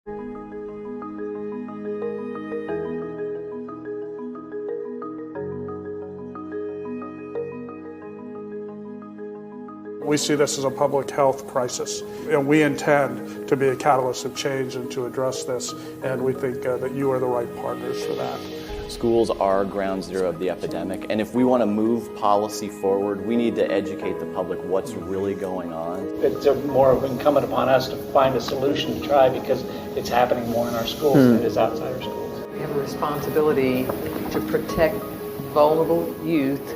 We see this as a public health crisis, and we intend to be a catalyst of change and to address this, and we think that you are the right partners for that. Schools are ground zero of the epidemic, and if we want to move policy forward, we need to educate the public what's really going on. It's more incumbent upon us to find a solution to try, because it's happening more in our schools than it is outside our schools. We have a responsibility to protect vulnerable youth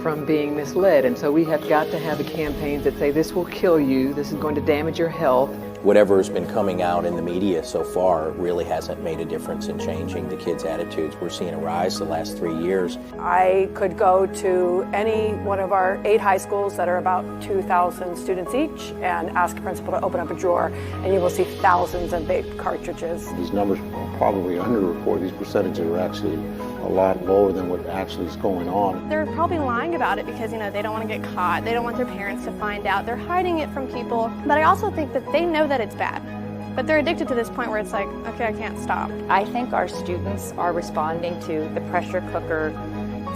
from being misled, and so we have got to have the campaigns that say this will kill you, this is going to damage your health. Whatever has been coming out in the media so far really hasn't made a difference in changing the kids' attitudes. We're seeing a rise the last 3 years. I could go to any one of our 8 high schools that are about 2,000 students each and ask a principal to open up a drawer, and you will see thousands of vape cartridges. These numbers are probably underreported. These percentages are actually a lot lower than what actually is going on. They're probably lying about it because, they don't want to get caught. They don't want their parents to find out. They're hiding it from people. But I also think that they know that it's bad. But they're addicted to this point where it's like, okay, I can't stop. I think our students are responding to the pressure cooker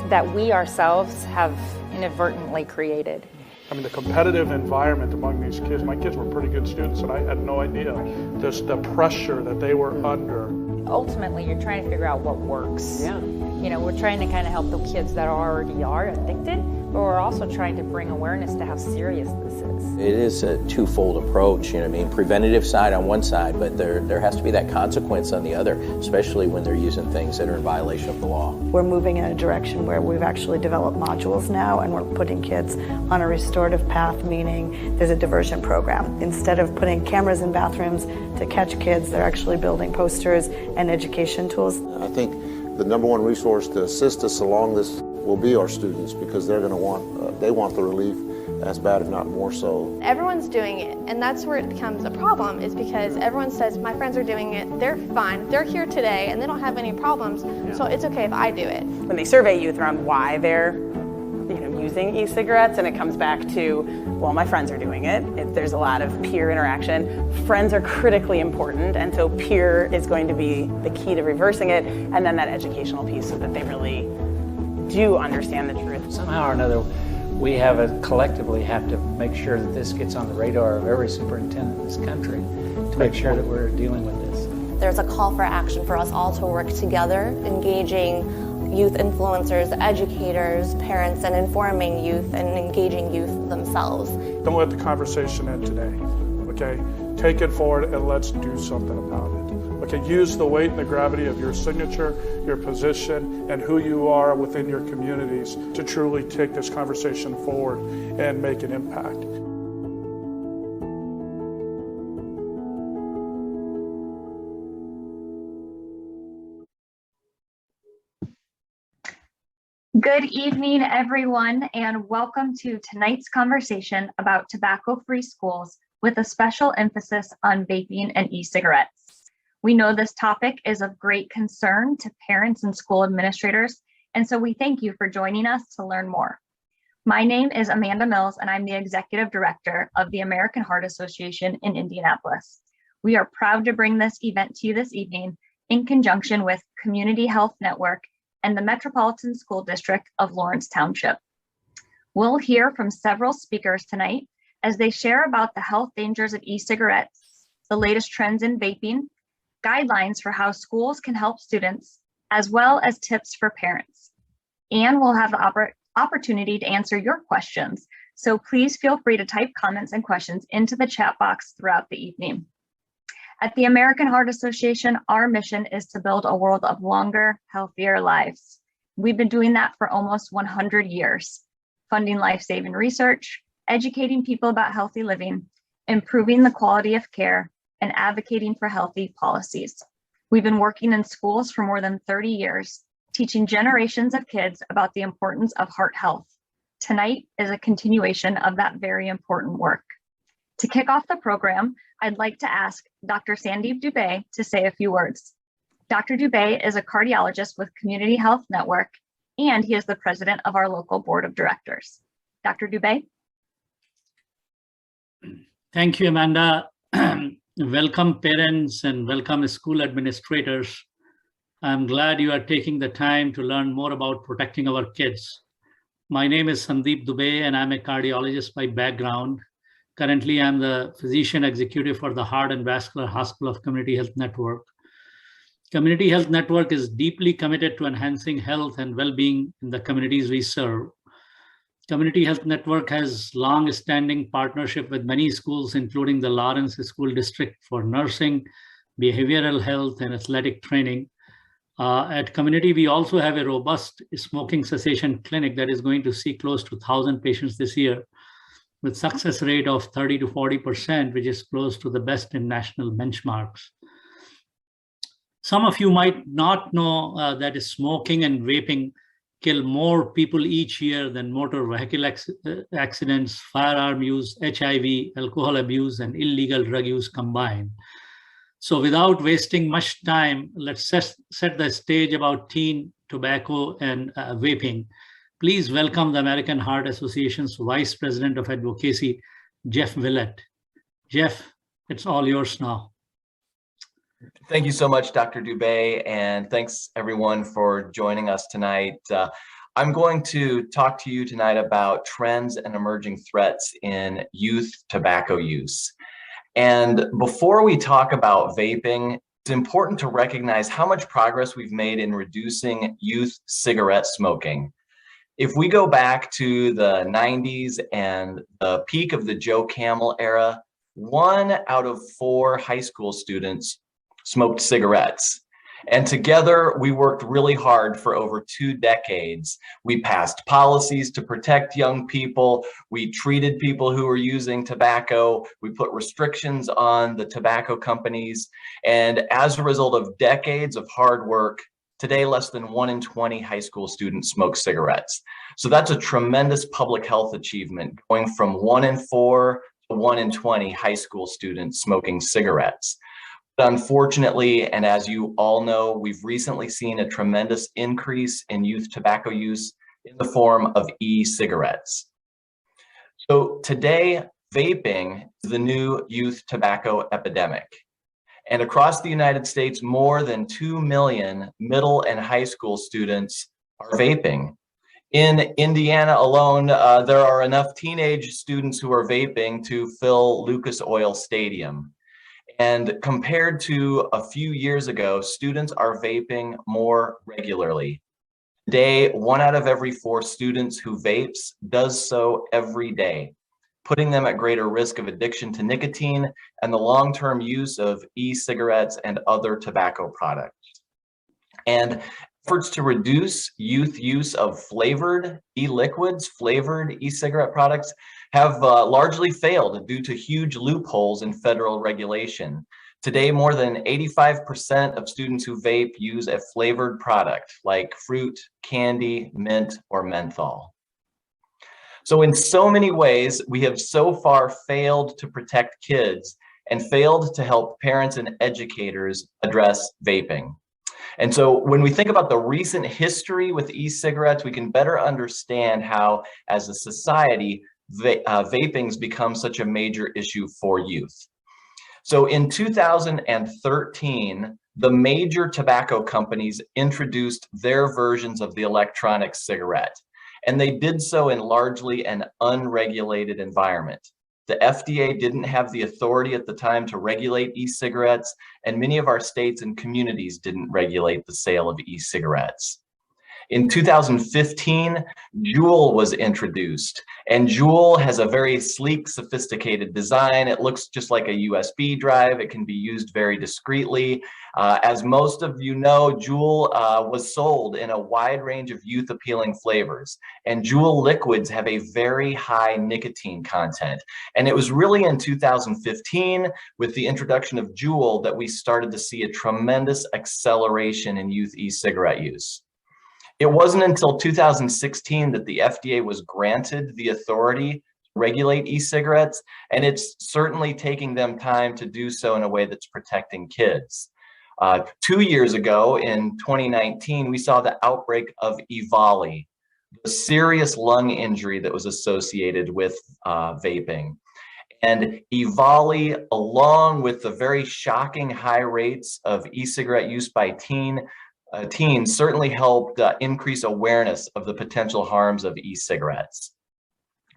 that we ourselves have inadvertently created. I mean, the competitive environment among these kids, my kids were pretty good students, and I had no idea the pressure that they were under. Ultimately, you're trying to figure out what works. Yeah. We're trying to kind of help the kids that already are addicted, but we're also trying to bring awareness to how serious this is. It is a twofold approach, preventative side on one side, but there has to be that consequence on the other, especially when they're using things that are in violation of the law. We're moving in a direction where we've actually developed modules now, and we're putting kids on a restorative path, meaning there's a diversion program. Instead of putting cameras in bathrooms to catch kids, they're actually building posters and education tools. I think the number one resource to assist us along this will be our students, because they're going to want the relief as bad, if not more so. Everyone's doing it, and that's where it becomes a problem, is because everyone says, my friends are doing it, they're fine, they're here today, and they don't have any problems, so it's okay if I do it. When they survey youth around why they're using e-cigarettes, and it comes back to, well, my friends are doing it. There's a lot of peer interaction. Friends are critically important, and so peer is going to be the key to reversing it, and then that educational piece so that they really do understand the truth. Somehow or another, we collectively have to make sure that this gets on the radar of every superintendent in this country to make sure that we're dealing with this. There's a call for action for us all to work together, engaging youth influencers, educators, parents, and informing youth and engaging youth themselves. Don't let the conversation end today, okay? Take it forward and let's do something about it. Okay, use the weight and the gravity of your signature, your position, and who you are within your communities to truly take this conversation forward and make an impact. Good evening, everyone, and welcome to tonight's conversation about tobacco-free schools with a special emphasis on vaping and e-cigarettes. We know this topic is of great concern to parents and school administrators, and so we thank you for joining us to learn more. My name is Amanda Mills, and I'm the Executive Director of the American Heart Association in Indianapolis. We are proud to bring this event to you this evening in conjunction with Community Health Network and the Metropolitan School District of Lawrence Township. We'll hear from several speakers tonight as they share about the health dangers of e-cigarettes, the latest trends in vaping, guidelines for how schools can help students, as well as tips for parents. And we'll have the opportunity to answer your questions. So please feel free to type comments and questions into the chat box throughout the evening. At the American Heart Association, our mission is to build a world of longer, healthier lives. We've been doing that for almost 100 years, funding life-saving research, educating people about healthy living, improving the quality of care, and advocating for healthy policies. We've been working in schools for more than 30 years, teaching generations of kids about the importance of heart health. Tonight is a continuation of that very important work. To kick off the program, I'd like to ask Dr. Sandeep Dubey to say a few words. Dr. Dubey is a cardiologist with Community Health Network, and he is the president of our local board of directors. Dr. Dubey? Thank you, Amanda. Welcome parents and welcome school administrators. I'm glad you are taking the time to learn more about protecting our kids. My name is Sandeep Dubey and I'm a cardiologist by background. Currently, I'm the physician executive for the Heart and Vascular Hospital of Community Health Network. Community Health Network is deeply committed to enhancing health and well-being in the communities we serve. Community Health Network has long-standing partnership with many schools, including the Lawrence School District for nursing, behavioral health, and athletic training. At Community, we also have a robust smoking cessation clinic that is going to see close to 1,000 patients this year, with success rate of 30 to 40%, which is close to the best in national benchmarks. Some of you might not know that smoking and vaping kill more people each year than motor vehicle accidents, firearm use, HIV, alcohol abuse, and illegal drug use combined. So without wasting much time, let's set the stage about teen tobacco and vaping. Please welcome the American Heart Association's Vice President of Advocacy, Jeff Willett. Jeff, it's all yours now. Thank you so much, Dr. Dubey, and thanks everyone for joining us tonight. I'm going to talk to you tonight about trends and emerging threats in youth tobacco use. And before we talk about vaping, it's important to recognize how much progress we've made in reducing youth cigarette smoking. If we go back to the 90s and the peak of the Joe Camel era, 1 out of 4 high school students smoked cigarettes. And together we worked really hard for over 2 decades. We passed policies to protect young people. We treated people who were using tobacco. We put restrictions on the tobacco companies. And as a result of decades of hard work, today less than 1 in 20 high school students smoke cigarettes. So that's a tremendous public health achievement, going from 1 in 4 to 1 in 20 high school students smoking cigarettes. Unfortunately, and as you all know, we've recently seen a tremendous increase in youth tobacco use in the form of e-cigarettes. So today, vaping is the new youth tobacco epidemic. And across the United States, more than 2 million middle and high school students are vaping. In Indiana alone, there are enough teenage students who are vaping to fill Lucas Oil Stadium. And compared to a few years ago, students are vaping more regularly. Today, 1 out of every 4 students who vapes does so every day, putting them at greater risk of addiction to nicotine and the long-term use of e-cigarettes and other tobacco products. And efforts to reduce youth use of flavored e-liquids, flavored e-cigarette products, have largely failed due to huge loopholes in federal regulation. Today, more than 85% of students who vape use a flavored product like fruit, candy, mint, or menthol. So in so many ways, we have so far failed to protect kids and failed to help parents and educators address vaping. And so when we think about the recent history with e-cigarettes, we can better understand how, as a society, vaping's become such a major issue for youth. So in 2013, the major tobacco companies introduced their versions of the electronic cigarette, and they did so in largely an unregulated environment. The FDA didn't have the authority at the time to regulate e-cigarettes, and many of our states and communities didn't regulate the sale of e-cigarettes. In 2015, Juul was introduced, and Juul has a very sleek, sophisticated design. It looks just like a USB drive. It can be used very discreetly. As most of you know, Juul was sold in a wide range of youth-appealing flavors, and Juul liquids have a very high nicotine content. And it was really in 2015, with the introduction of Juul, that we started to see a tremendous acceleration in youth e-cigarette use. It wasn't until 2016 that the FDA was granted the authority to regulate e-cigarettes, and it's certainly taking them time to do so in a way that's protecting kids. 2 years ago, in 2019, we saw the outbreak of EVALI, the serious lung injury that was associated with vaping. And EVALI, along with the very shocking high rates of e-cigarette use by teens, certainly helped increase awareness of the potential harms of e-cigarettes.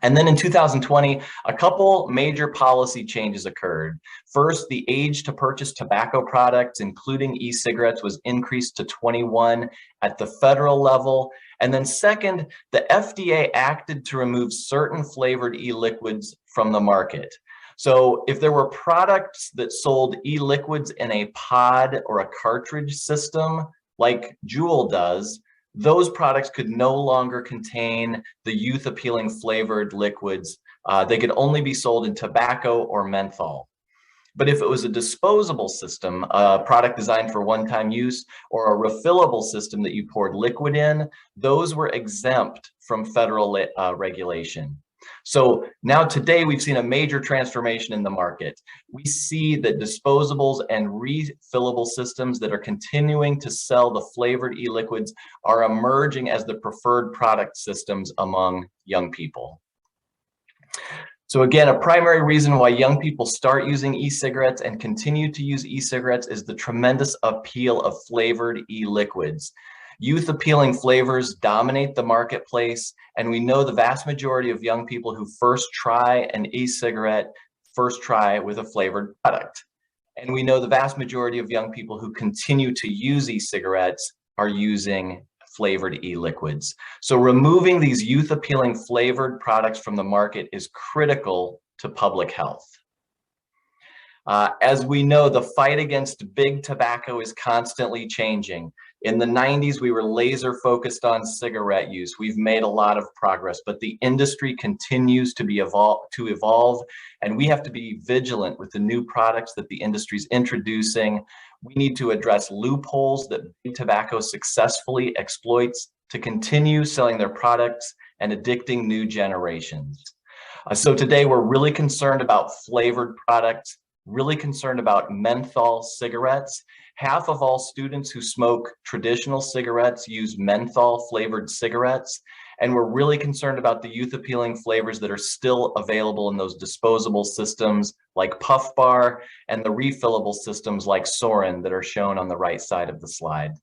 And then in 2020, a couple major policy changes occurred. First, the age to purchase tobacco products, including e-cigarettes, was increased to 21 at the federal level. And then second, the FDA acted to remove certain flavored e-liquids from the market. So if there were products that sold e-liquids in a pod or a cartridge system, like Juul does, those products could no longer contain the youth-appealing flavored liquids. They could only be sold in tobacco or menthol. But if it was a disposable system, a product designed for one-time use, or a refillable system that you poured liquid in, those were exempt from federal regulation. So now today we've seen a major transformation in the market. We see that disposables and refillable systems that are continuing to sell the flavored e-liquids are emerging as the preferred product systems among young people. So again, a primary reason why young people start using e-cigarettes and continue to use e-cigarettes is the tremendous appeal of flavored e-liquids. Youth appealing flavors dominate the marketplace, and we know the vast majority of young people who first try an e-cigarette first try with a flavored product. And we know the vast majority of young people who continue to use e-cigarettes are using flavored e-liquids. So removing these youth appealing flavored products from the market is critical to public health. As we know, the fight against big tobacco is constantly changing. In the 90s, we were laser focused on cigarette use. We've made a lot of progress, but the industry continues to evolve, and we have to be vigilant with the new products that the industry is introducing. We need to address loopholes that big tobacco successfully exploits to continue selling their products and addicting new generations. So today, we're really concerned about flavored products, really concerned about menthol cigarettes. Half of all students who smoke traditional cigarettes use menthol flavored cigarettes. And we're really concerned about the youth appealing flavors that are still available in those disposable systems like Puff Bar and the refillable systems like Soren that are shown on the right side of the slide.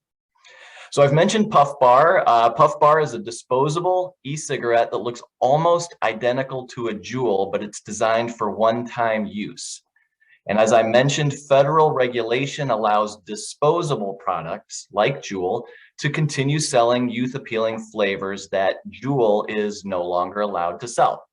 So I've mentioned Puff Bar. Puff Bar is a disposable e-cigarette that looks almost identical to a Juul, but it's designed for one-time use. And as I mentioned, federal regulation allows disposable products like Juul to continue selling youth-appealing flavors that Juul is no longer allowed to sell.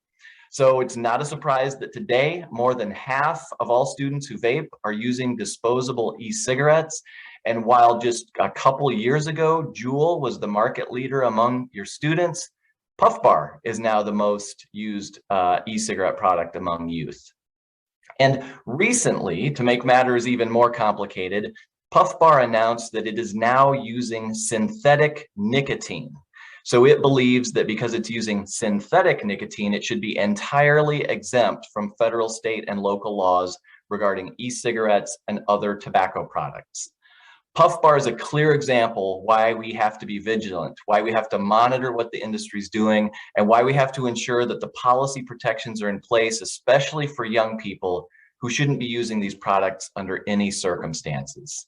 So it's not a surprise that today, more than half of all students who vape are using disposable e-cigarettes. And while just a couple years ago, Juul was the market leader among your students, Puff Bar is now the most used e-cigarette product among youth. And recently, to make matters even more complicated, Puff Bar announced that it is now using synthetic nicotine. So it believes that because it's using synthetic nicotine, it should be entirely exempt from federal, state, and local laws regarding e-cigarettes and other tobacco products. Puff Bar is a clear example why we have to be vigilant, why we have to monitor what the industry is doing, and why we have to ensure that the policy protections are in place, especially for young people who shouldn't be using these products under any circumstances.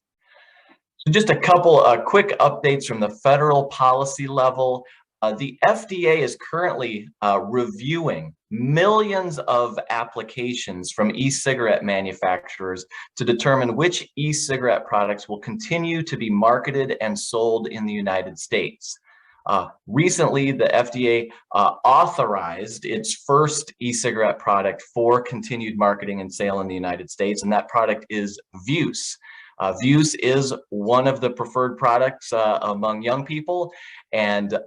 So just a couple quick updates from the federal policy level. The FDA is currently reviewing millions of applications from e-cigarette manufacturers to determine which e-cigarette products will continue to be marketed and sold in the United States. Recently, the FDA authorized its first e-cigarette product for continued marketing and sale in the United States, and that product is Vuse. Vuse is one of the preferred products among young people, and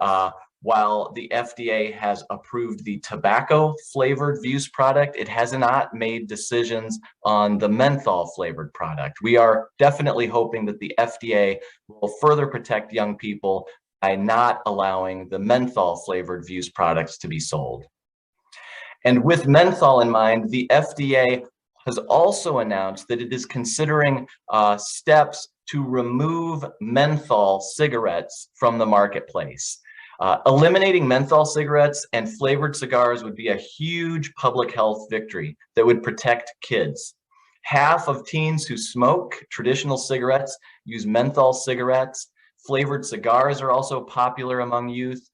while the FDA has approved the tobacco flavored Vuse product, it has not made decisions on the menthol flavored product. We are definitely hoping that the FDA will further protect young people by not allowing the menthol flavored Vuse products to be sold. And with menthol in mind, the FDA has also announced that it is considering steps to remove menthol cigarettes from the marketplace. Eliminating menthol cigarettes and flavored cigars would be a huge public health victory that would protect kids. Half of teens who smoke traditional cigarettes use menthol cigarettes. Flavored cigars are also popular among youth.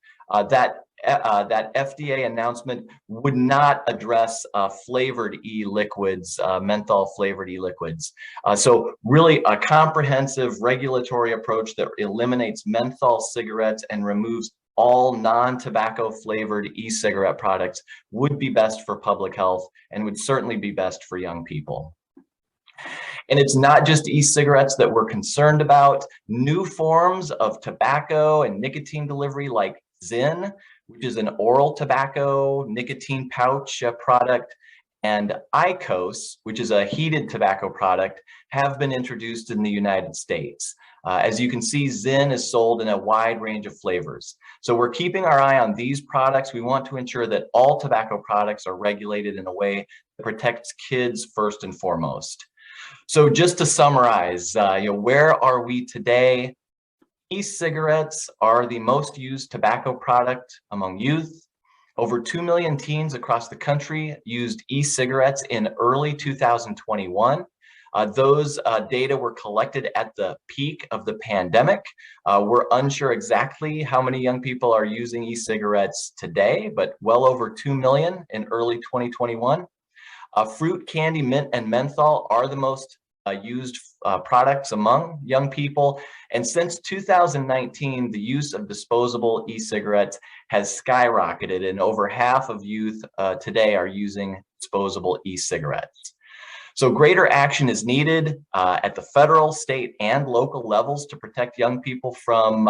That FDA announcement would not address flavored e-liquids, menthol flavored e-liquids. So really a comprehensive regulatory approach that eliminates menthol cigarettes and removes all non-tobacco flavored e-cigarette products would be best for public health and would certainly be best for young people. And it's not just e-cigarettes that we're concerned about. New forms of tobacco and nicotine delivery like Zyn, which is an oral tobacco nicotine pouch product, and IQOS, which is a heated tobacco product, have been introduced in the United States. As you can see, Zyn is sold in a wide range of flavors. So we're keeping our eye on these products. We want to ensure that all tobacco products are regulated in a way that protects kids first and foremost. So just to summarize, where are we today? E-cigarettes are the most used tobacco product among youth. Over 2 million teens across the country used e-cigarettes in early 2021. Those data were collected at the peak of the pandemic. We're unsure exactly how many young people are using e-cigarettes today, but well over 2 million in early 2021. Fruit, candy, mint, and menthol are the most used products among young people. And since 2019, the use of disposable e-cigarettes has skyrocketed, and over half of youth today are using disposable e-cigarettes. So greater action is needed at the federal, state, and local levels to protect young people from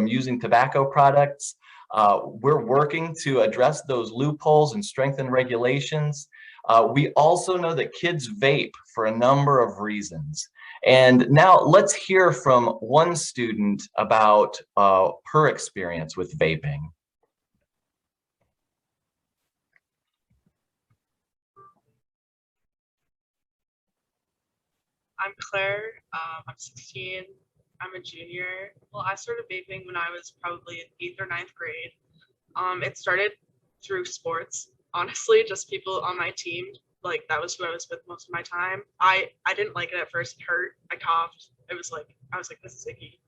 using tobacco products. We're working to address those loopholes and strengthen regulations. We also know that kids vape for a number of reasons. And now let's hear from one student about her experience with vaping. I'm Claire, I'm 16, I'm a junior. Well, I started vaping when I was probably in 8th or 9th grade. It started through sports, honestly, just people on my team. Like, that was who I was with most of my time. I didn't like it at first. It hurt. I coughed. I was like, this is icky.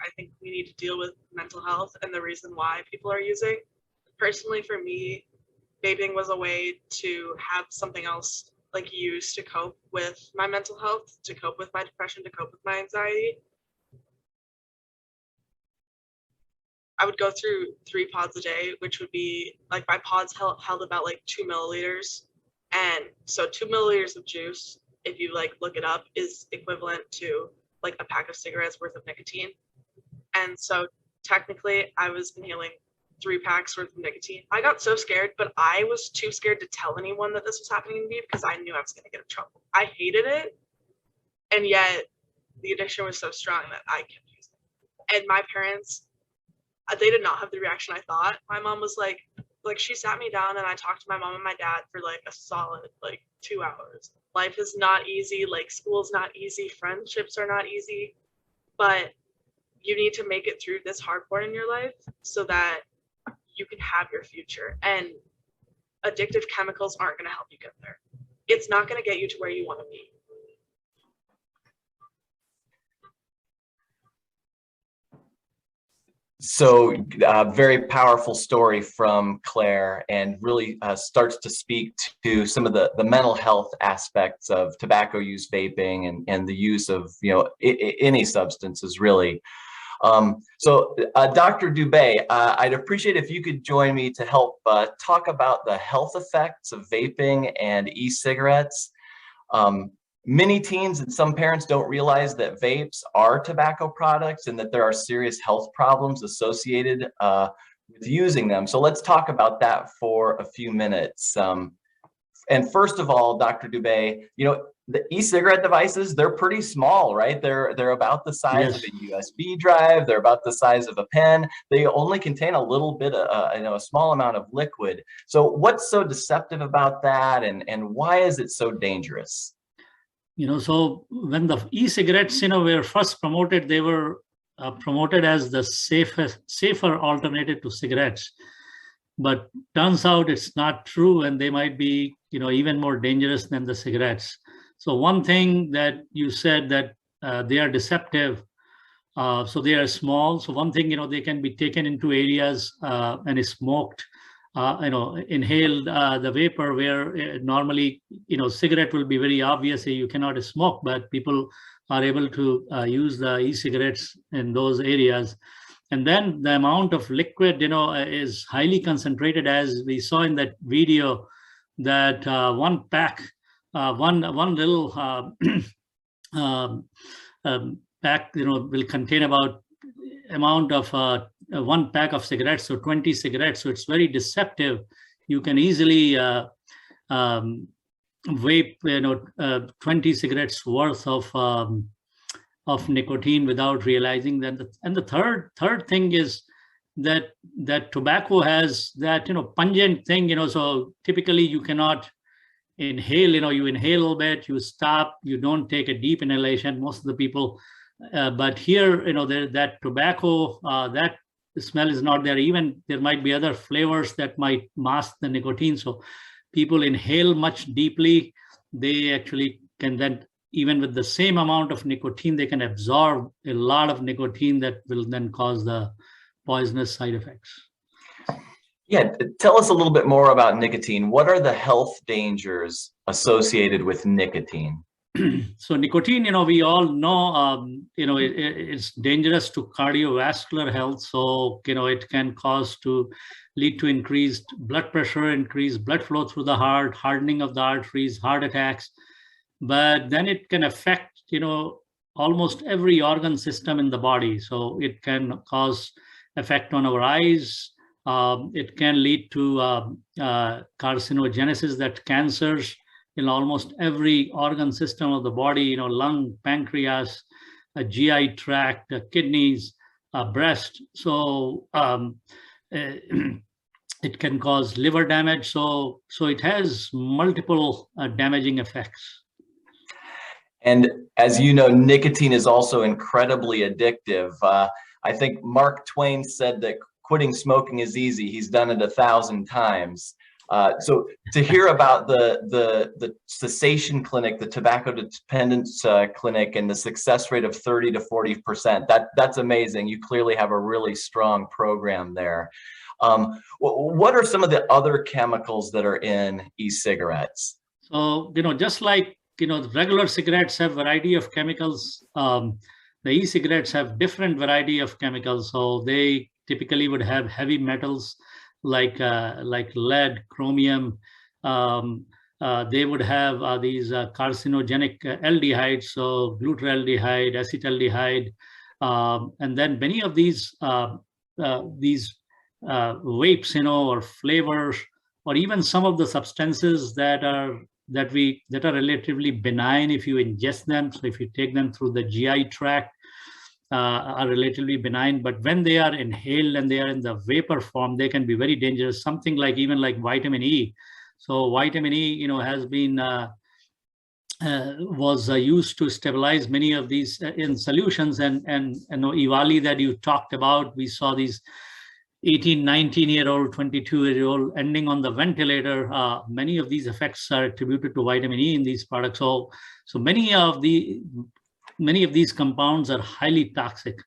I think we need to deal with mental health and the reason why people are using. Personally, for me, vaping was a way to have something else like use to cope with my mental health, to cope with my depression, to cope with my anxiety. I would go through 3 pods a day, which would be like, my pods held about like 2 milliliters. And so 2 milliliters of juice, if you like look it up, is equivalent to like a pack of cigarettes worth of nicotine. And so technically I was inhaling 3 packs worth of nicotine. I got so scared, but I was too scared to tell anyone that this was happening to me because I knew I was going to get in trouble. I hated it. And yet the addiction was so strong that I kept using it. And my parents, they did not have the reaction I thought. My mom was like she sat me down and I talked to my mom and my dad for like a solid 2 hours. Life is not easy, like school's not easy, friendships are not easy, but you need to make it through this hard part in your life so that you can have your future. And addictive chemicals aren't going to help you get there. It's not going to get you to where you want to be. So very powerful story from Claire, and really starts to speak to some of the mental health aspects of tobacco use, vaping, and the use of any substances really. So Dr. Dubé, I'd appreciate if you could join me to help talk about the health effects of vaping and e-cigarettes. Many teens and some parents don't realize that vapes are tobacco products and that there are serious health problems associated with using them. So let's talk about that for a few minutes. And first of all, Dr. Dubé, the e-cigarette devices, they're pretty small, right? They're about the size of a USB drive. They're about the size of a pen. They only contain a little bit of, a small amount of liquid. So what's so deceptive about that, and why is it so dangerous? So when the e-cigarettes, were first promoted, they were promoted as the safer alternative to cigarettes. But turns out it's not true, and they might be, even more dangerous than the cigarettes. So one thing that you said that they are deceptive. So they are small. So one thing, they can be taken into areas and is smoked, inhaled the vapor where normally, cigarette will be very obvious. You cannot smoke, but people are able to use the e-cigarettes in those areas. And then the amount of liquid, is highly concentrated, as we saw in that video, that one pack, one little pack, will contain about amount of one pack of cigarettes, so 20 cigarettes. So it's very deceptive. You can easily vape, 20 cigarettes worth of nicotine without realizing that. And the third thing is that tobacco has that pungent thing, so typically you cannot inhale, you inhale a little bit, you stop, you don't take a deep inhalation, most of the people, but here that tobacco, that smell is not there. Even there might be other flavors that might mask the nicotine, so people inhale much deeply. They actually can then, even with the same amount of nicotine, they can absorb a lot of nicotine that will then cause the poisonous side effects. Yeah, tell us a little bit more about nicotine. What are the health dangers associated with nicotine? So nicotine, we all know, it's dangerous to cardiovascular health. So, it can lead to increased blood pressure, increased blood flow through the heart, hardening of the arteries, heart attacks. But then it can affect, almost every organ system in the body. So it can cause effect on our eyes. It can lead to carcinogenesis, that cancers in almost every organ system of the body, lung, pancreas, GI tract, kidneys, breast. So it can cause liver damage. So it has multiple damaging effects. And as you know, nicotine is also incredibly addictive. I think Mark Twain said that quitting smoking is easy. He's done it 1,000 times. So to hear about the cessation clinic, the tobacco dependence clinic, and the success rate of 30 to 40%, that's amazing. You clearly have a really strong program there. What are some of the other chemicals that are in e-cigarettes? So, just like, the regular cigarettes have variety of chemicals, the e-cigarettes have different variety of chemicals. So they typically would have heavy metals like lead, chromium. They would have these carcinogenic aldehydes, so glutaraldehyde, acetaldehyde, and then many of these vapes, or flavors, or even some of the substances that are relatively benign if you ingest them. So if you take them through the GI tract, are relatively benign, but when they are inhaled and they are in the vapor form, they can be very dangerous. Something like even like vitamin E. So vitamin E, has been was used to stabilize many of these in solutions, and EVALI that you talked about, we saw these 18, 19-year-old, 22-year-old ending on the ventilator. Many of these effects are attributed to vitamin E in these products. So many of these compounds are highly toxic,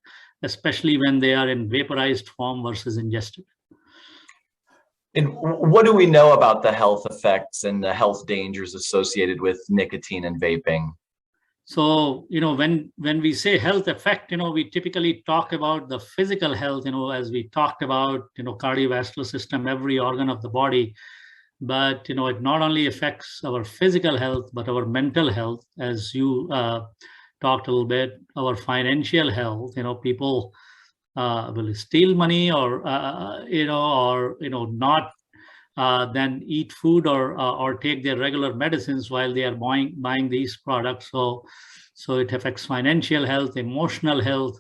especially when they are in vaporized form versus ingested. And what do we know about the health effects and the health dangers associated with nicotine and vaping? So, when we say health effect, we typically talk about the physical health, as we talked about, cardiovascular system, every organ of the body. But, it not only affects our physical health, but our mental health, as you talked a little bit, our financial health. People will steal money or not then eat food or take their regular medicines while they are buying these products. So it affects financial health, emotional health,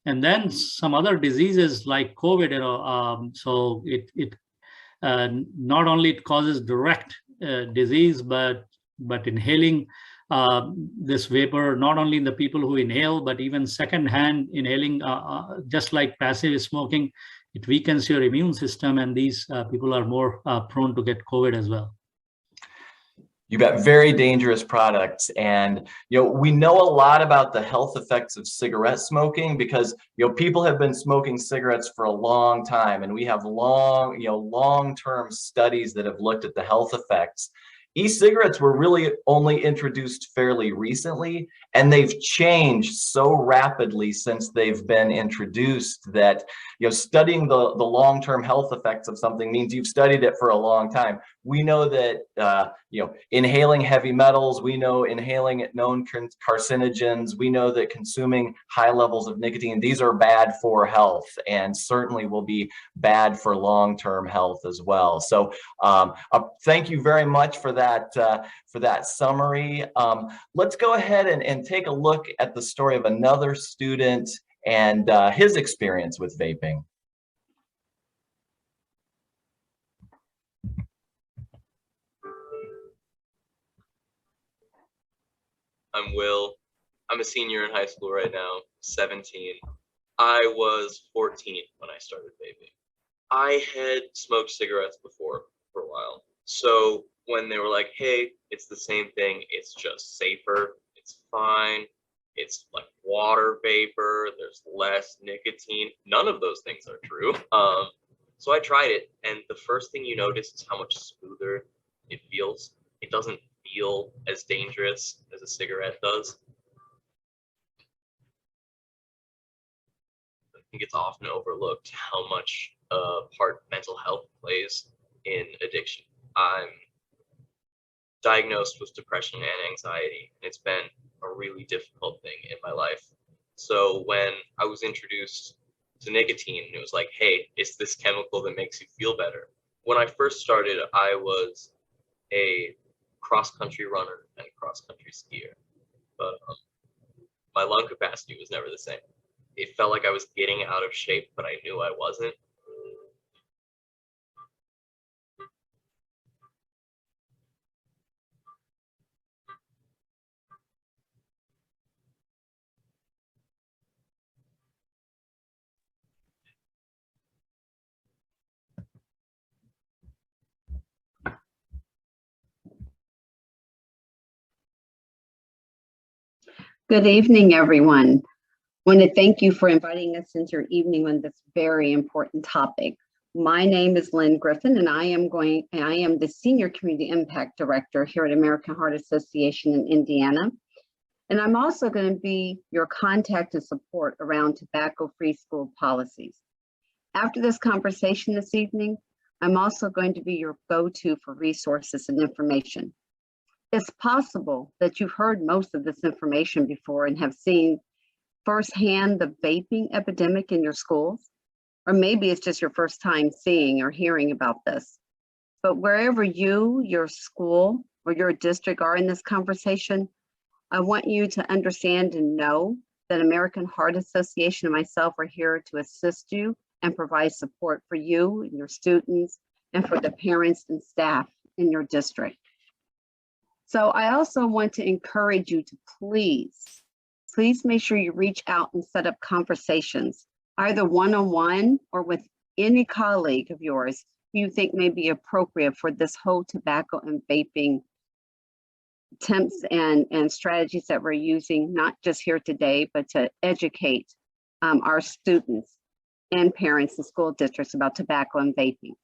and then some other diseases like COVID. So it not only it causes direct disease, but inhaling this vapor, not only in the people who inhale, but even secondhand inhaling, just like passive smoking, it weakens your immune system, and these people are more prone to get COVID as well. You bet. Very dangerous products. And, we know a lot about the health effects of cigarette smoking because, people have been smoking cigarettes for a long time, and we have long-term studies that have looked at the health effects. E-cigarettes were really only introduced fairly recently, and they've changed so rapidly since they've been introduced that, studying the long-term health effects of something means you've studied it for a long time. We know that, inhaling heavy metals, we know inhaling known carcinogens, we know that consuming high levels of nicotine, these are bad for health and certainly will be bad for long-term health as well. So thank you very much for that summary. Let's go ahead and take a look at the story of another student and his experience with vaping. I'm Will. I'm a senior in high school right now, 17. I was 14 when I started vaping. I had smoked cigarettes before for a while. So when they were like, hey, it's the same thing, it's just safer, it's fine, it's like water vapor, there's less nicotine. None of those things are true. So I tried it, and the first thing you notice is how much smoother it feels. It doesn't feel as dangerous as a cigarette does. I think it's often overlooked how much part mental health plays in addiction. I'm diagnosed with depression and anxiety, and it's been a really difficult thing in my life. So when I was introduced to nicotine, it was like, hey, it's this chemical that makes you feel better. When I first started, I was a cross-country runner and cross-country skier, but my lung capacity was never the same. It felt like I was getting out of shape, but I knew I wasn't. Good evening, everyone. I want to thank you for inviting us into your evening on this very important topic. My name is Lynn Griffin, and I am the Senior Community Impact Director here at American Heart Association in Indiana. And I'm also going to be your contact and support around tobacco-free school policies. After this conversation this evening, I'm also going to be your go-to for resources and information. It's possible that you've heard most of this information before and have seen firsthand the vaping epidemic in your schools, or maybe it's just your first time seeing or hearing about this. But wherever you, your school, or your district are in this conversation, I want you to understand and know that American Heart Association and myself are here to assist you and provide support for you and your students and for the parents and staff in your district. So I also want to encourage you to please make sure you reach out and set up conversations, either one-on-one or with any colleague of yours who you think may be appropriate for this whole tobacco and vaping attempts and strategies that we're using, not just here today, but to educate our students and parents and school districts about tobacco and vaping.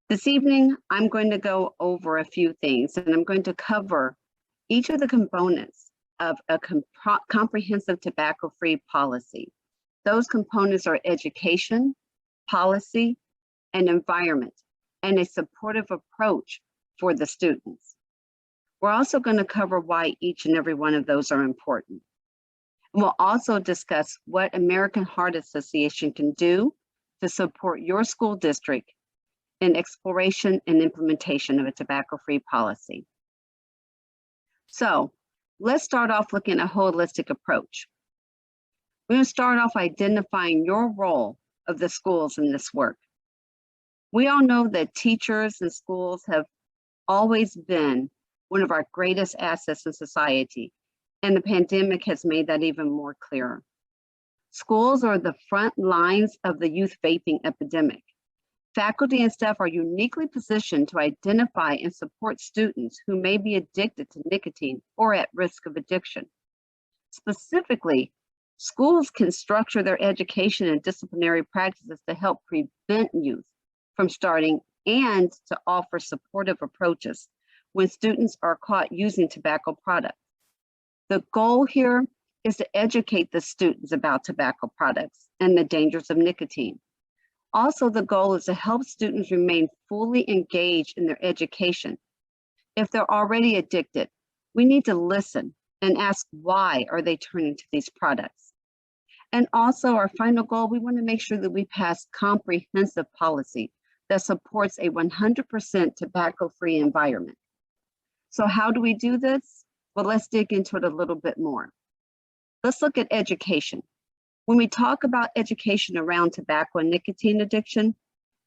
This evening, I'm going to go over a few things, and I'm going to cover each of the components of a comprehensive tobacco-free policy. Those components are education, policy, and environment, and a supportive approach for the students. We're also going to cover why each and every one of those are important. And we'll also discuss what American Heart Association can do to support your school district in exploration and implementation of a tobacco-free policy. So let's start off looking at a holistic approach. We're going to start off identifying your role of the schools in this work. We all know that teachers and schools have always been one of our greatest assets in society, and the pandemic has made that even more clear. Schools are the front lines of the youth vaping epidemic. Faculty and staff are uniquely positioned to identify and support students who may be addicted to nicotine or at risk of addiction. Specifically, schools can structure their education and disciplinary practices to help prevent youth from starting and to offer supportive approaches when students are caught using tobacco products. The goal here is to educate the students about tobacco products and the dangers of nicotine. Also, the goal is to help students remain fully engaged in their education. If they're already addicted, we need to listen and ask why are they turning to these products. And also our final goal, we want to make sure that we pass comprehensive policy that supports a 100% tobacco-free environment. So how do we do this? Well, let's dig into it a little bit more. Let's look at education. When we talk about education around tobacco and nicotine addiction,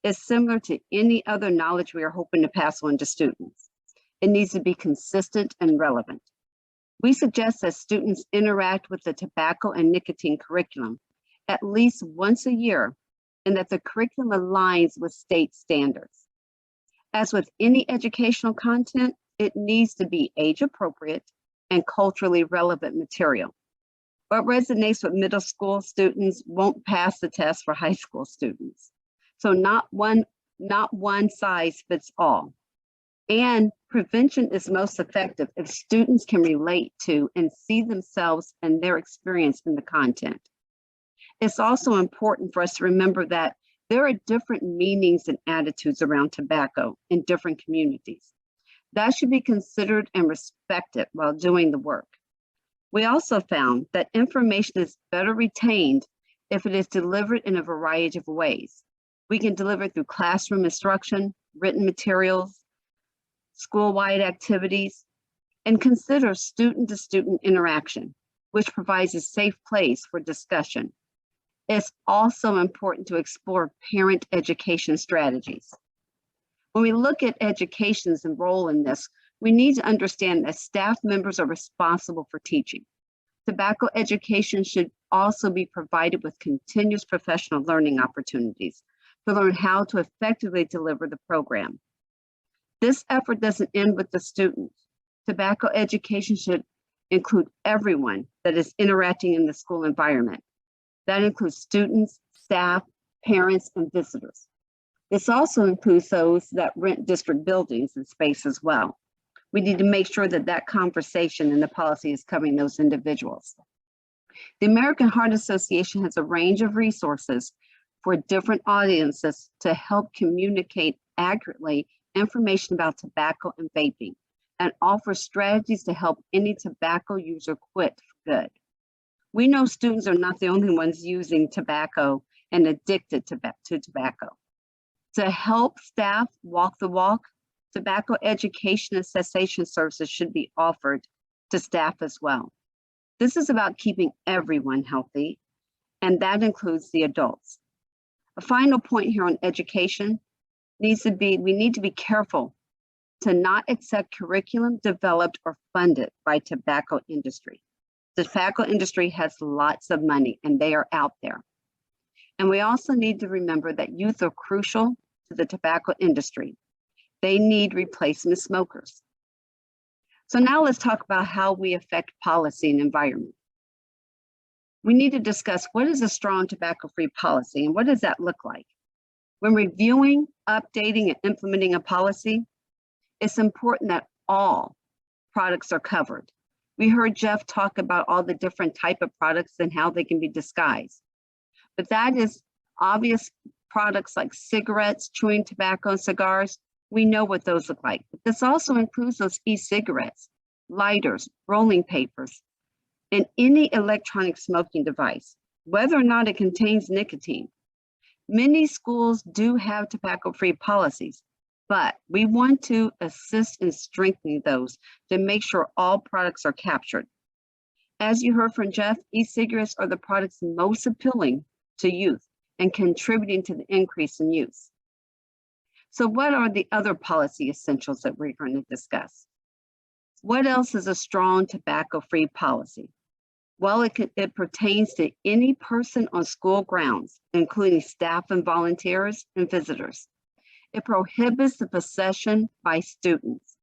it's similar to any other knowledge we are hoping to pass on to students. It needs to be consistent and relevant. We suggest that students interact with the tobacco and nicotine curriculum at least once a year, and that the curriculum aligns with state standards. As with any educational content, it needs to be age appropriate and culturally relevant material. What resonates with middle school students won't pass the test for high school students. So not one size fits all. And prevention is most effective if students can relate to and see themselves and their experience in the content. It's also important for us to remember that there are different meanings and attitudes around tobacco in different communities. That should be considered and respected while doing the work. We also found that information is better retained if it is delivered in a variety of ways. We can deliver it through classroom instruction, written materials, school-wide activities, and consider student-to-student interaction, which provides a safe place for discussion. It's also important to explore parent education strategies. When we look at education's role in this, we need to understand that staff members are responsible for teaching. Tobacco education should also be provided with continuous professional learning opportunities to learn how to effectively deliver the program. This effort doesn't end with the students. Tobacco education should include everyone that is interacting in the school environment. That includes students, staff, parents, and visitors. This also includes those that rent district buildings and space as well. We need to make sure that that conversation and the policy is covering those individuals. The American Heart Association has a range of resources for different audiences to help communicate accurately information about tobacco and vaping, and offer strategies to help any tobacco user quit for good. We know students are not the only ones using tobacco and addicted to tobacco. To help staff walk the walk, tobacco education and cessation services should be offered to staff as well. This is about keeping everyone healthy, and that includes the adults. A final point here on education needs to be, we need to be careful to not accept curriculum developed or funded by tobacco industry. The tobacco industry has lots of money and they are out there. And we also need to remember that youth are crucial to the tobacco industry. They need replacement smokers. So now let's talk about how we affect policy and environment. We need to discuss what is a strong tobacco-free policy and what does that look like? When reviewing, updating, and implementing a policy, it's important that all products are covered. We heard Jeff talk about all the different type of products and how they can be disguised. But that is obvious products like cigarettes, chewing tobacco, and cigars. We know what those look like. But this also includes those e-cigarettes, lighters, rolling papers, and any electronic smoking device, whether or not it contains nicotine. Many schools do have tobacco-free policies, but we want to assist in strengthening those to make sure all products are captured. As you heard from Jeff, e-cigarettes are the products most appealing to youth and contributing to the increase in use. So what are the other policy essentials that we're going to discuss? What else is a strong tobacco-free policy? Well, it pertains to any person on school grounds, including staff and volunteers and visitors. It prohibits the possession by students.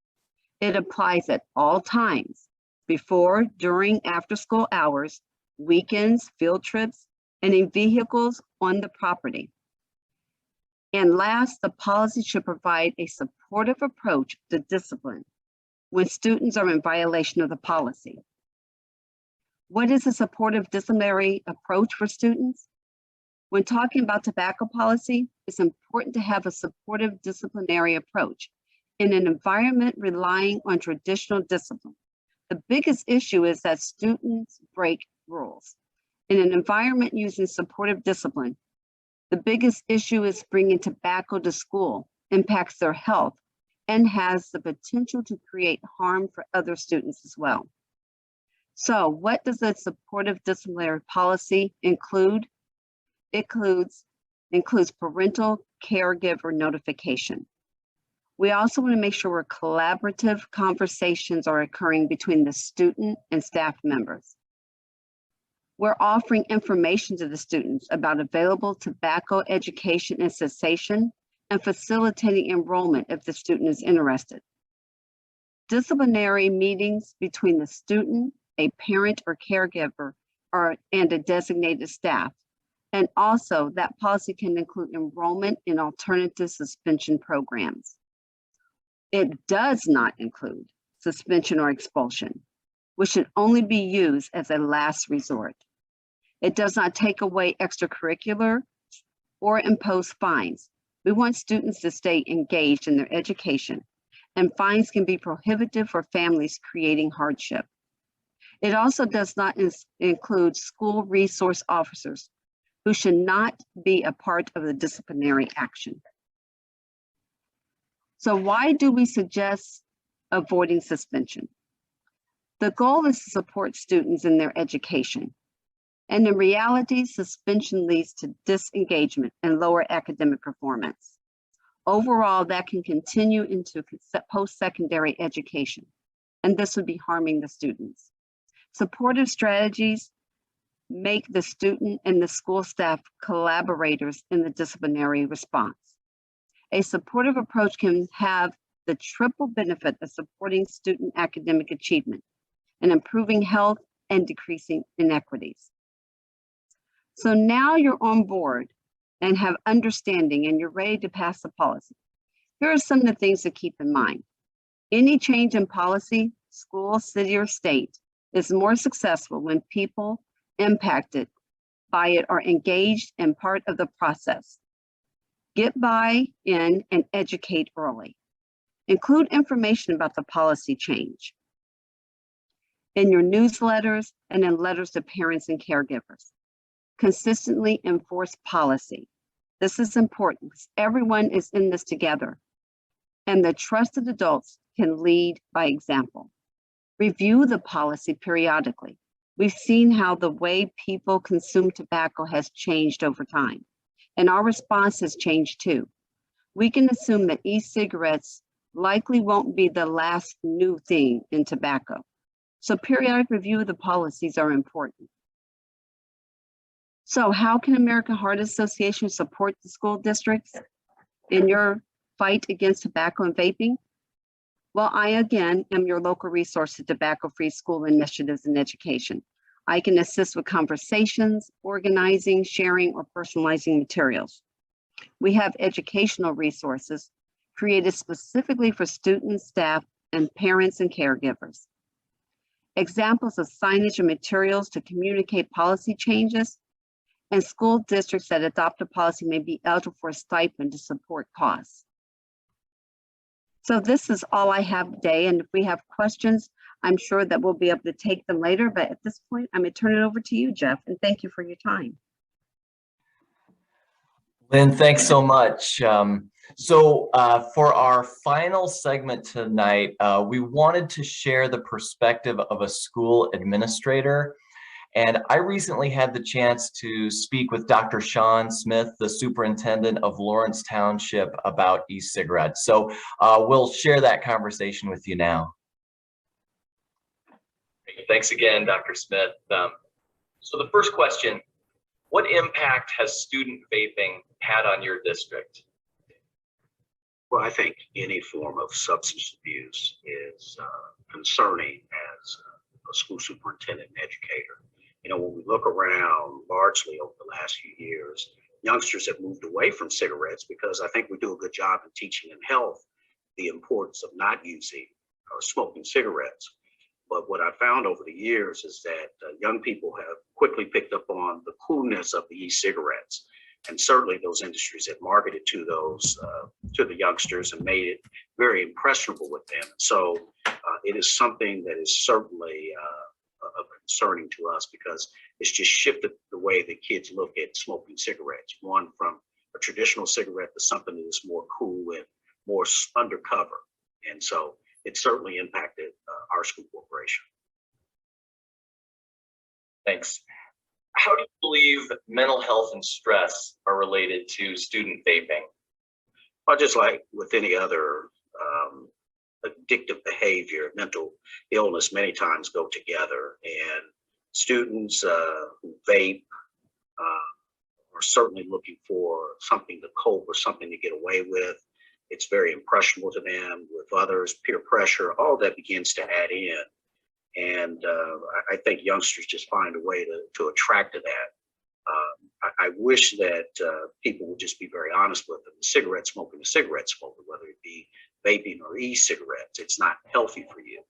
It applies at all times, before, during, after school hours, weekends, field trips, and in vehicles on the property. And last, the policy should provide a supportive approach to discipline when students are in violation of the policy. What is a supportive disciplinary approach for students? When talking about tobacco policy, it's important to have a supportive disciplinary approach in an environment relying on traditional discipline. The biggest issue is that students break rules. In an environment using supportive discipline, the biggest issue is bringing tobacco to school, impacts their health, and has the potential to create harm for other students as well. So what does a supportive disciplinary policy include? It includes parental caregiver notification. We also want to make sure collaborative conversations are occurring between the student and staff members. We're offering information to the students about available tobacco education and cessation and facilitating enrollment if the student is interested. Disciplinary meetings between the student, a parent or caregiver, and a designated staff. And also that policy can include enrollment in alternative suspension programs. It does not include suspension or expulsion, which should only be used as a last resort. It does not take away extracurricular or impose fines. We want students to stay engaged in their education, and fines can be prohibitive for families creating hardship. It also does not include school resource officers who should not be a part of the disciplinary action. So why do we suggest avoiding suspension? The goal is to support students in their education. And in reality, suspension leads to disengagement and lower academic performance. Overall, that can continue into post-secondary education, and this would be harming the students. Supportive strategies make the student and the school staff collaborators in the disciplinary response. A supportive approach can have the triple benefit of supporting student academic achievement and improving health and decreasing inequities. So now you're on board and have understanding and you're ready to pass the policy. Here are some of the things to keep in mind. Any change in policy, school, city, or state is more successful when people impacted by it are engaged and part of the process. Get buy-in and educate early. Include information about the policy change in your newsletters and in letters to parents and caregivers. Consistently enforce policy. This is important because everyone is in this together, and the trusted adults can lead by example. Review the policy periodically. We've seen how the way people consume tobacco has changed over time, and our response has changed too. We can assume that e-cigarettes likely won't be the last new thing in tobacco. So periodic review of the policies are important. So how can American Heart Association support the school districts in your fight against tobacco and vaping? Well, I again am your local resource to tobacco-free school initiatives and education. I can assist with conversations, organizing, sharing, or personalizing materials. We have educational resources created specifically for students, staff, and parents and caregivers. Examples of signage and materials to communicate policy changes, and school districts that adopt a policy may be eligible for a stipend to support costs. So this is all I have today, and if we have questions, I'm sure that we'll be able to take them later, but at this point, I'm gonna turn it over to you, Jeff, and thank you for your time. Lynn, thanks so much. For our final segment tonight, we wanted to share the perspective of a school administrator. And I recently had the chance to speak with Dr. Sean Smith, the superintendent of Lawrence Township, about e-cigarettes. So we'll share that conversation with you now. Thanks again, Dr. Smith. So the first question, what impact has student vaping had on your district? Well, I think any form of substance abuse is concerning as a school superintendent and educator. You know, when we look around largely over the last few years, youngsters have moved away from cigarettes because I think we do a good job in teaching in health the importance of not using or smoking cigarettes. But what I found over the years is that young people have quickly picked up on the coolness of the e-cigarettes. And certainly those industries have marketed to those, to the youngsters and made it very impressionable with them. So it is something that is certainly concerning to us because it's just shifted the way that kids look at smoking cigarettes. One from a traditional cigarette to something that is more cool and more undercover. And so it certainly impacted our school corporation. Thanks. How do you believe mental health and stress are related to student vaping? Well, just like with any other addictive behavior, mental illness many times go together. And students who vape are certainly looking for something to cope or something to get away with. It's very impressionable to them. With others, peer pressure, all that begins to add in. And I think youngsters just find a way to attract to that. I wish that people would just be very honest with them. Cigarette smoking is cigarette smoking, whether it be vaping or e-cigarettes, it's not healthy for you.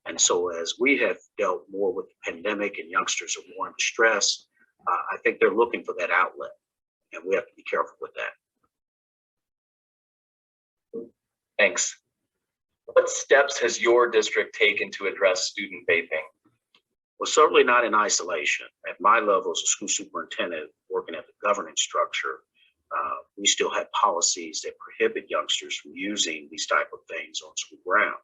And so as we have dealt more with the pandemic and youngsters are more in distress, I think they're looking for that outlet, and we have to be careful with that. Thanks. What steps has your district taken to address student vaping? Well, certainly not in isolation. At my level as a school superintendent working at the governance structure, we still have policies that prohibit youngsters from using these type of things on school ground.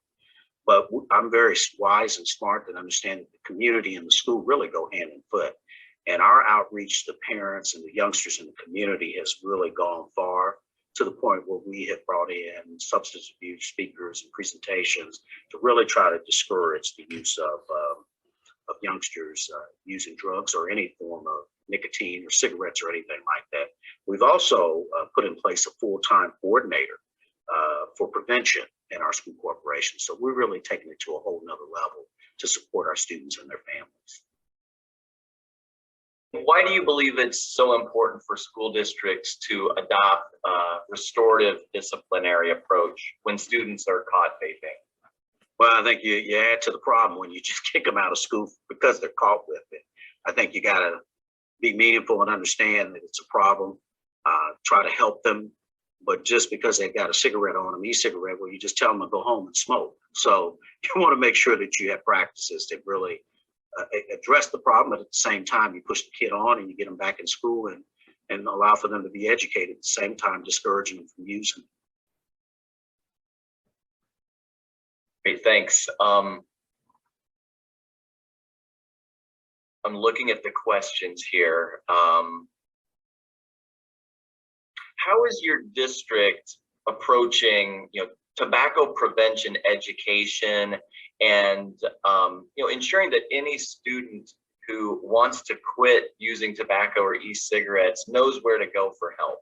But I'm very wise and smart and understand that the community and the school really go hand in foot. And our outreach to parents and the youngsters in the community has really gone far, to the point where we have brought in substance abuse speakers and presentations to really try to discourage the use of youngsters using drugs or any form of nicotine or cigarettes or anything like that. We've also put in place a full-time coordinator for prevention in our school corporation. So we're really taking it to a whole nother level to support our students and their families. Why do you believe it's so important for school districts to adopt a restorative disciplinary approach when students are caught vaping? Well, I think you add to the problem when you just kick them out of school because they're caught with it. I think you got to be meaningful and understand that it's a problem, try to help them. But just because they've got a cigarette on them, e-cigarette, well, you just tell them to go home and smoke. So you want to make sure that you have practices that really address the problem, but at the same time, you push the kid on and you get them back in school and allow for them to be educated at the same time, discouraging them from using. Great, thanks. I'm looking at the questions here. How is your district approaching, tobacco prevention education and ensuring that any student who wants to quit using tobacco or e-cigarettes knows where to go for help?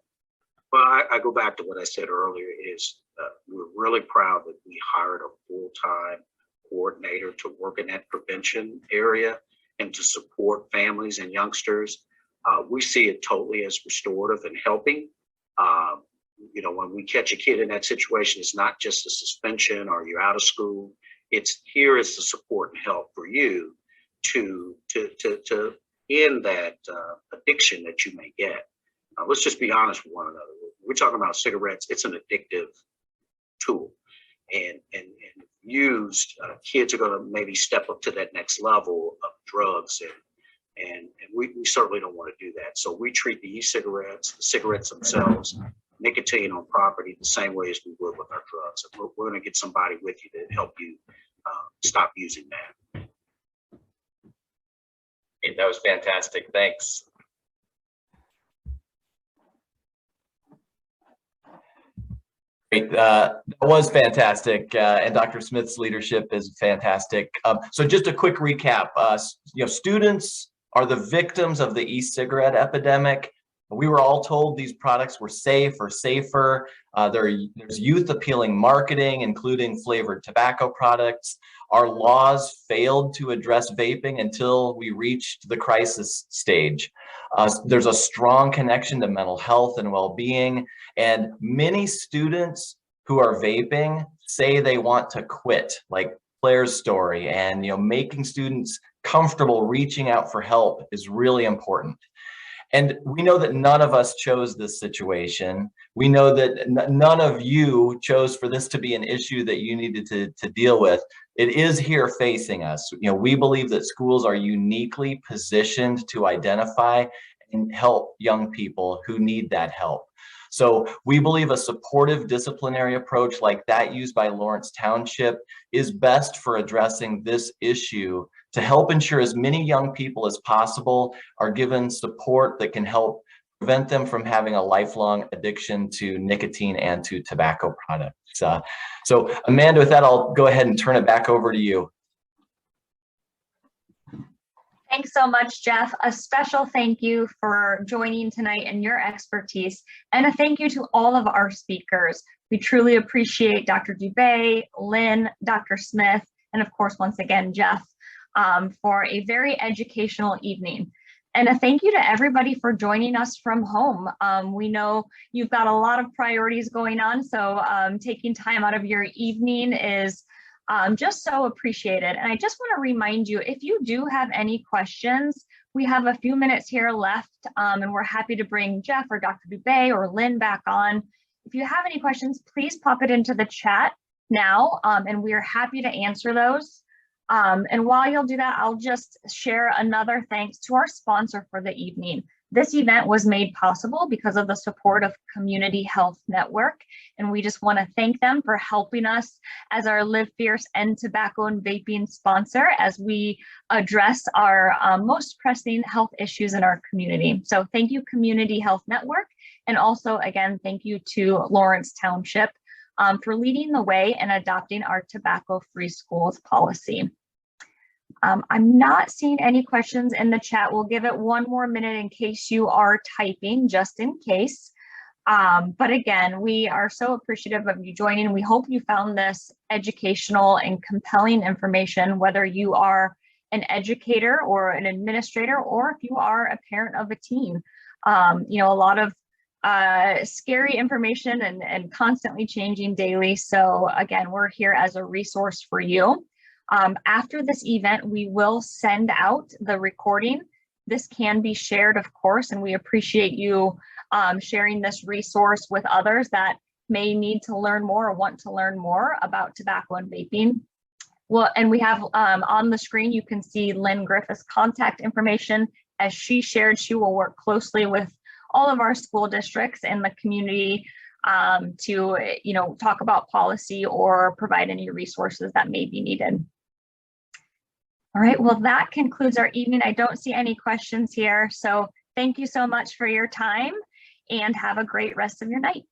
Well, I go back to what I said earlier is we're really proud that we hired a full-time coordinator to work in that prevention area and to support families and youngsters. We see it totally as restorative and helping. When we catch a kid in that situation, it's not just a suspension or you're out of school. It's here is the support and help for you to end that addiction that you may get. Let's just be honest with one another. We're talking about cigarettes. It's an addictive tool, and used, kids are going to maybe step up to that next level of drugs, and we certainly don't want to do that. So we treat the e-cigarettes, the cigarettes themselves, nicotine on property the same way as we would with our drugs. And we're going to get somebody with you to help you stop using that. Hey, that was fantastic. Thanks. That was fantastic, and Dr. Smith's leadership is fantastic. So just a quick recap. Students are the victims of the e-cigarette epidemic. We were all told these products were safe or safer. There's youth-appealing marketing, including flavored tobacco products. Our laws failed to address vaping until we reached the crisis stage. There's a strong connection to mental health and well-being, and many students who are vaping say they want to quit, like Claire's story, and making students comfortable reaching out for help is really important. And we know that none of us chose this situation. We know that none of you chose for this to be an issue that you needed to deal with. It is here facing us. We believe that schools are uniquely positioned to identify and help young people who need that help. So we believe a supportive disciplinary approach like that used by Lawrence Township is best for addressing this issue to help ensure as many young people as possible are given support that can help prevent them from having a lifelong addiction to nicotine and to tobacco products. So Amanda, with that, I'll go ahead and turn it back over to you. Thanks so much, Jeff. A special thank you for joining tonight and your expertise, and a thank you to all of our speakers. We truly appreciate Dr. Dubé, Lynn, Dr. Smith, and of course, once again, Jeff, for a very educational evening. And a thank you to everybody for joining us from home. We know you've got a lot of priorities going on, so taking time out of your evening is just so appreciated. And I just want to remind you, if you do have any questions, we have a few minutes here left, and we're happy to bring Jeff or Dr. Dubé or Lynn back on. If you have any questions, please pop it into the chat now, and we are happy to answer those. And while you'll do that, I'll just share another thanks to our sponsor for the evening. This event was made possible because of the support of Community Health Network, and we just want to thank them for helping us as our Live Fierce End Tobacco and Vaping sponsor as we address our most pressing health issues in our community. So thank you, Community Health Network, and also, again, thank you to Lawrence Township for leading the way and adopting our tobacco-free schools policy. I'm not seeing any questions in the chat. We'll give it one more minute in case you are typing, just in case. But again, we are so appreciative of you joining. We hope you found this educational and compelling information, whether you are an educator or an administrator, or if you are a parent of a teen. A lot of scary information and constantly changing daily. So again, we're here as a resource for you. After this event, we will send out the recording. This can be shared, of course, and we appreciate you sharing this resource with others that may need to learn more or want to learn more about tobacco and vaping. Well, and we have on the screen, you can see Lynn Griffith's contact information. As she shared, she will work closely with all of our school districts in the community to talk about policy or provide any resources that may be needed. All right, well, that concludes our evening. I don't see any questions here. So thank you so much for your time and have a great rest of your night.